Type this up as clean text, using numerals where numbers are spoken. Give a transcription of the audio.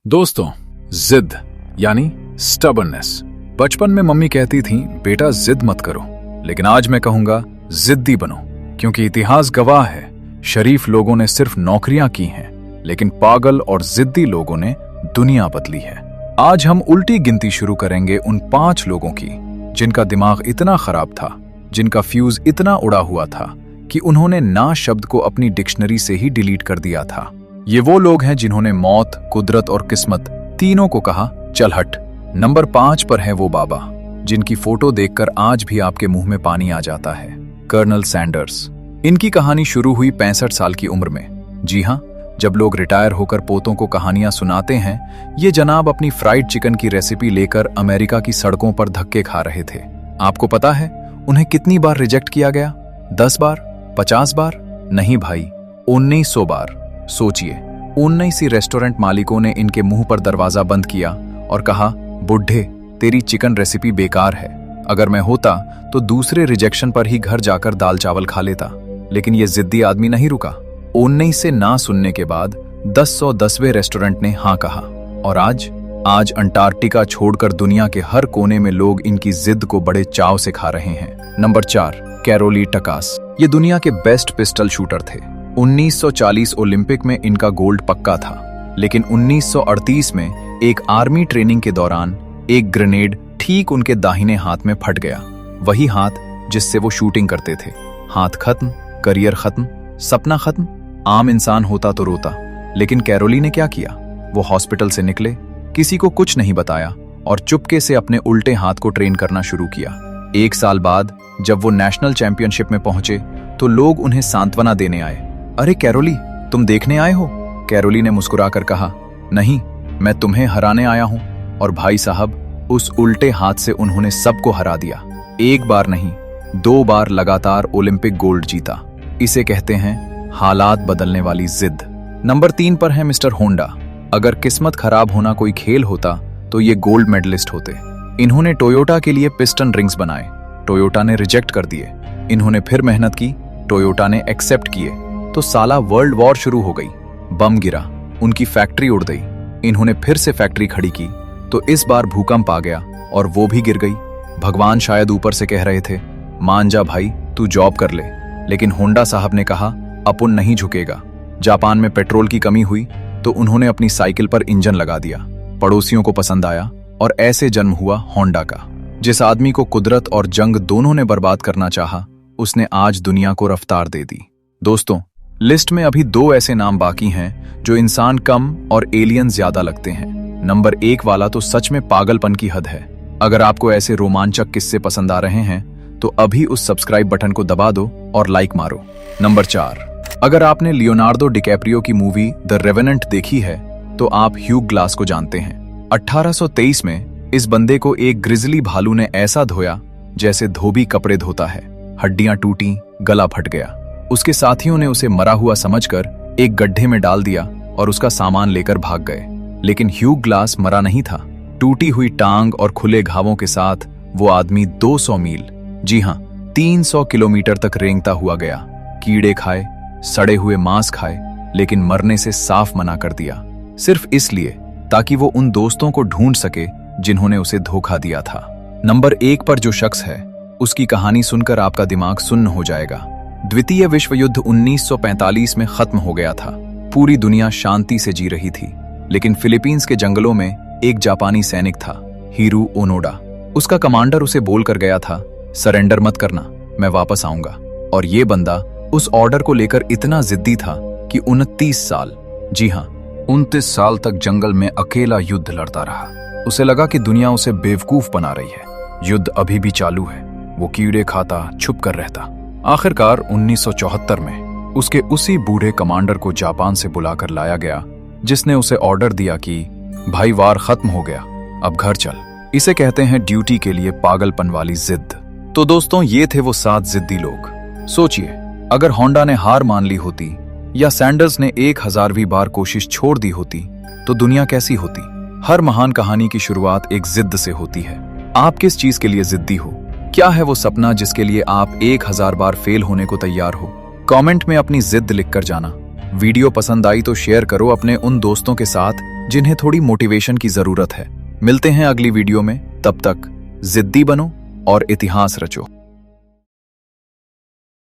दोस्तों, जिद यानी स्टबर्ननेस। बचपन में मम्मी कहती थी बेटा जिद मत करो, लेकिन आज मैं कहूंगा जिद्दी बनो, क्योंकि इतिहास गवाह है शरीफ लोगों ने सिर्फ नौकरियां की हैं, लेकिन पागल और जिद्दी लोगों ने दुनिया बदली है। आज हम उल्टी गिनती शुरू करेंगे उन 5 लोगों की जिनका दिमाग इतना खराब था, जिनका फ्यूज इतना उड़ा हुआ था कि उन्होंने ना शब्द को अपनी डिक्शनरी से ही डिलीट कर दिया था। ये वो लोग हैं जिन्होंने मौत, कुदरत और किस्मत तीनों को कहा चल हट। नंबर 5 पर है वो बाबा जिनकी फोटो देखकर आज भी आपके मुंह में पानी आ जाता है, कर्नल सैंडर्स। इनकी कहानी शुरू हुई 65 साल की उम्र में। जी हाँ, जब लोग रिटायर होकर पोतों को कहानियां सुनाते हैं, ये जनाब अपनी फ्राइड चिकन की रेसिपी लेकर अमेरिका की सड़कों पर धक्के खा रहे थे। आपको पता है उन्हें कितनी बार रिजेक्ट किया गया? 10 बार? 50 बार? नहीं भाई, 1900 बार। सोचिए, 19 रेस्टोरेंट मालिकों ने इनके मुंह पर दरवाजा बंद किया और कहा बुढ़े तेरी चिकन रेसिपी बेकार है। अगर मैं होता तो दूसरे रिजेक्शन पर ही घर जाकर दाल चावल खा लेता, लेकिन ये जिद्दी आदमी नहीं रुका। 19 से ना सुनने के बाद 10वें रेस्टोरेंट ने हाँ कहा, और आज अंटार्कटिका छोड़कर दुनिया के हर कोने में लोग इनकी जिद को बड़े चाव से खा रहे हैं। Number 4, Karoly Takacs. ये दुनिया के बेस्ट पिस्टल शूटर थे। 1940 ओलंपिक में इनका गोल्ड पक्का था, लेकिन 1938 में एक आर्मी ट्रेनिंग के दौरान एक ग्रेनेड ठीक उनके दाहिने हाथ में फट गया। वही हाथ जिससे वो शूटिंग करते थे। हाथ खत्म, करियर खत्म, सपना खत्म। आम इंसान होता तो रोता, लेकिन कैरोली ने क्या किया? वो हॉस्पिटल से निकले, किसी को कुछ नहीं बताया और चुपके से अपने उल्टे हाथ को ट्रेन करना शुरू किया। 1 साल बाद जब वो नेशनल चैंपियनशिप में पहुंचे तो लोग उन्हें सांत्वना देने आए। अरे कैरोली, तुम देखने आए हो? कैरोली ने मुस्कुराकर कहा, नहीं, मैं तुम्हें हराने आया हूं। और भाई साहब, उस उल्टे हाथ से उन्होंने सबको हरा दिया। 1 बार नहीं, 2 बार लगातार ओलंपिक गोल्ड जीता। इसे कहते हैं हालात बदलने वाली जिद। नंबर 3 पर है मिस्टर होंडा। अगर किस्मत खराब होना कोई खेल होता तो ये गोल्ड मेडलिस्ट होते। इन्होंने टोयोटा के लिए पिस्टन रिंग्स बनाए, टोयोटा ने रिजेक्ट कर दिए। इन्होंने फिर मेहनत की, टोयोटा ने एक्सेप्ट किए, तो साला वर्ल्ड वॉर शुरू हो गई। बम गिरा, उनकी फैक्ट्री उड़ गई। इन्होंने फिर से फैक्ट्री खड़ी की तो इस बार भूकंप आ गया और वो भी गिर गई। भगवान शायद ऊपर से कह रहे थे मान जा भाई, तू जॉब कर ले, लेकिन होंडा साहब ने कहा अपन नहीं झुकेगा। जापान में पेट्रोल की कमी हुई तो उन्होंने अपनी साइकिल पर इंजन लगा दिया। पड़ोसियों को पसंद आया और ऐसे जन्म हुआ होंडा का। जिस आदमी को कुदरत और जंग दोनों ने बर्बाद करना चाहा, उसने आज दुनिया को रफ्तार दे दी। दोस्तों, लिस्ट में अभी 2 ऐसे नाम बाकी हैं जो इंसान कम और एलियन ज्यादा लगते हैं। नंबर 1 वाला तो सच में पागलपन की हद है। अगर आपको ऐसे रोमांचक किस्से पसंद आ रहे हैं तो अभी उस सब्सक्राइब बटन को दबा दो और लाइक मारो। नंबर 4, अगर आपने लियोनार्डो डिकैप्रियो की मूवी द रेवेनेंट देखी है तो आप ह्यू ग्लास को जानते हैं। 1823 में इस बंदे को एक ग्रिजली भालू ने ऐसा धोया जैसे धोबी कपड़े धोता है। हड्डियां टूटी, गला फट गया। उसके साथियों ने उसे मरा हुआ समझकर एक गड्ढे में डाल दिया और उसका सामान लेकर भाग गए। लेकिन ह्यू ग्लास मरा नहीं था। टूटी हुई टांग और खुले घावों के साथ वो आदमी 200 मील, जी हां 300 किलोमीटर तक रेंगता हुआ गया। कीड़े खाए, सड़े हुए मांस खाए, लेकिन मरने से साफ मना कर दिया, सिर्फ इसलिए ताकि वो उन दोस्तों को ढूंढ सके जिन्होंने उसे धोखा दिया था। नंबर 1 पर जो शख्स है, उसकी कहानी सुनकर आपका दिमाग सुन्न हो जाएगा। द्वितीय विश्व युद्ध 1945 में खत्म हो गया था। पूरी दुनिया शांति से जी रही थी, लेकिन फिलीपींस के जंगलों में एक जापानी सैनिक था, हीरू ओनोडा। उसका कमांडर उसे बोलकर गया था, सरेंडर मत करना, मैं वापस आऊंगा। और ये बंदा उस ऑर्डर को लेकर इतना जिद्दी था कि 29 साल, जी हां 29 साल तक जंगल में अकेला युद्ध लड़ता रहा। उसे लगा कि दुनिया उसे बेवकूफ बना रही है। युद्ध अभी भी चालू है। वो कीड़े खाता, छुप कर रहता। आखिरकार 1974 में उसके उसी बूढ़े कमांडर को जापान से बुलाकर लाया गया, जिसने उसे ऑर्डर दिया कि भाई वार खत्म हो गया, अब घर चल। इसे कहते हैं ड्यूटी के लिए पागलपन वाली जिद। तो दोस्तों, ये थे वो 7 जिद्दी लोग। सोचिए, अगर होंडा ने हार मान ली होती या सैंडर्स ने 1000वीं बार कोशिश छोड़ दी होती तो दुनिया कैसी होती? हर महान कहानी की शुरुआत एक जिद से होती है। आप किस चीज के लिए जिद्दी हो? क्या है वो सपना जिसके लिए आप 1000 बार फेल होने को तैयार हो? कमेंट में अपनी जिद लिखकर जाना। वीडियो पसंद आई तो शेयर करो अपने उन दोस्तों के साथ जिन्हें थोड़ी मोटिवेशन की जरूरत है। मिलते हैं अगली वीडियो में, तब तक जिद्दी बनो और इतिहास रचो।